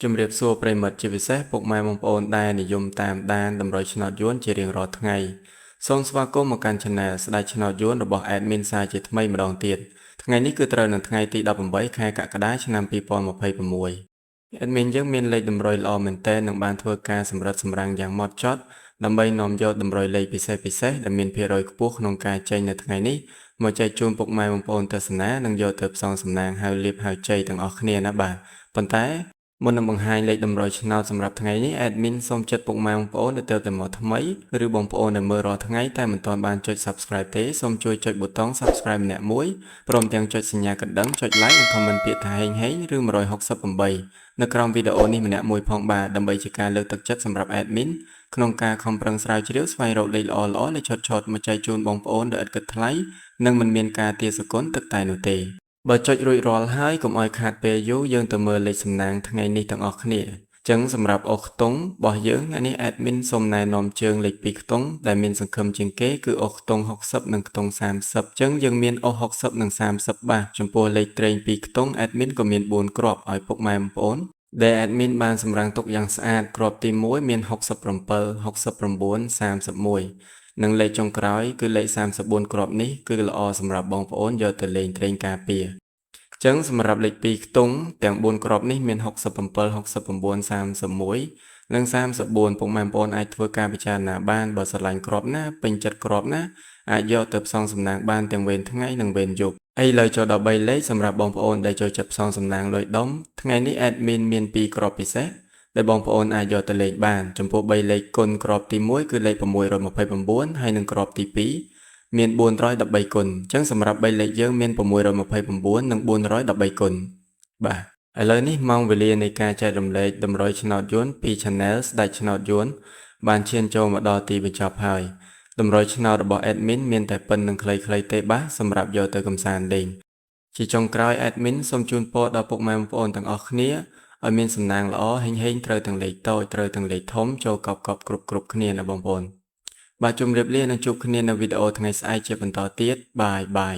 ជំរាបសួរប្រិមិត្តជាពិសេសពុកម៉ែបងប្អូនដែលនិយមតាមដានតម្រុយឆ្នោតយួនជារៀងរាល់ថ្ងៃសូមស្វាគមន៍មកកាន់ Channel ស្ដេចឆ្នោតយួនរបស់ Admin សាជាថ្មីម្ដងទៀតថ្ងៃនេះគឺត្រូវនៅថ្ងៃទី18ខែកក្កដាឆ្នាំ2026 Admin យើងមានលេខតម្រុយល្អមែនទែននិងបានធ្វើការសម្រិតសម្រាំងយ៉ាងម៉ត់ចត់ដើម្បីនាំយកតម្រុយលេខពិសេសដែលមានភាគរយខ្ពស់ក្នុងការចេញនៅថ្ងៃនេះមកចែកជូនពុកម៉ែបងប្អូនទស្សនានិងយកទៅផ្សងសំណាងហៅលៀបហៅជ័យទាំងអស់គ្នាណាបាទប៉ុន្តែមុននឹងបង្ហាញលេខតម្រុយឆ្នោតសម្រាប់ថ្ងៃនេះ Admin សូមចាត់ពុកម៉ែបងប្អូនដែលទើបតែមកថ្មីឬបងប្អូនដែលមើលរាល់ថ្ងៃតែមិនទាន់បានចុច Subscribe ទេសូមជួយចុចប៊ូតុង Subscribe ម្នាក់មួយព្រមទាំងចុចសញ្ញាកណ្ដឹងចុច Like និង Comment ពាក្យថាហេងឬ168នៅក្រោមវីដេអូនេះម្នាក់មួយផងបាទដើម្បីជាការលើកទឹកចិត្តសម្រាប់ Admin ក្នុងការខំប្រឹងស្រាវជ្រាវស្វែងរកលេខល្អៗលេខឆត់ៗមកចែកជូនបងប្អូនដោយឥតគិតថ្លៃនិងមិនមានការទារសកលទឹកតែនោះទេបើចុចរួចរាល់ហើយកុំឲ្យខាតពេលយូរយើងទៅមើលលេខសំណាងថ្ងៃនេះទាំងអស់គ្នាចឹងសម្រាប់អុសខ្ទង់របស់យើងថ្ងៃនេះ Admin សូមណែនាំជើងលេខ2ខ្ទង់ដែលមានសង្ឃឹមជាងគេគឺអុសខ្ទង់60និងខ្ទង់30ចឹងយើងមានអុស60និង30បាទចំពោះលេខត្រេង2ខ្ទង់ Admin ក៏មាន4គ្រាប់ឲ្យពុកម៉ែបងប្អូនដែល Admin បានសម្រាំងទុកយ៉ាងស្អាតគ្រាប់ទី1មាន67 69 31និងលេខចុងក្រោយគឺលេខ34គ្រាប់នេះគឺល្អសម្រាប់បងប្អូនយកទៅលេងត្រេងការពារចឹងសម្រាប់លេខ2ខ្ទង់ទាំង4គ្រាប់នេះមាន67 69 31និង34ពុកម៉ែបងប្អូនអាចធ្វើការពិចារណាបានបើស្រឡាញ់គ្រាប់ណាពេញចិត្តគ្រាប់ណាអាចយកទៅផ្សងសំណាងបានទាំងវេនថ្ងៃនិងវេនយប់ឥឡូវចូលដល់3លេខសម្រាប់បងប្អូនដែលចូលចិត្តផ្សងសំណាងលុយដុំថ្ងៃនេះ Admin មាន2គ្រាប់ពិសេសដែលបងប្អូនអាចយកទៅលេខបានចំពោះ3លេខគុណគ្រាប់ទី1គឺលេខ629ហើយនិងគ្រាប់ទី2មាន413គុណអញ្ចឹងសម្រាប់3លេខយើងមាន629និង413គុណបាទឥឡូវនេះម៉ោងវេលានៃការចែករំលែកតម្រុយឆ្នោតយួនពី Channel ស្ដេចឆ្នោតយួនបានឈានចូលមកដល់ទីបញ្ចប់ហើយតម្រុយឆ្នោតរបស់ Admin មានតែប៉ុណ្្នឹងខ្លីៗទេបាទសម្រាប់យកទៅកម្សាន្តលេងជាចុងក្រោយ Admin សូមជូនពរដល់ពុកម៉ែបងប្អូនទាំងអស់គ្នាឲ្យមានសំណាងល្អហេងត្រូវទាំងលេខតូចត្រូវទាំងលេខធំចូលកប់គ្រប់គ្នាណាបងប្អូនបាទជម្រាបលានិងជួបគ្នានៅវីដេអូថ្ងៃស្អែកជាបន្តទៀតបាយ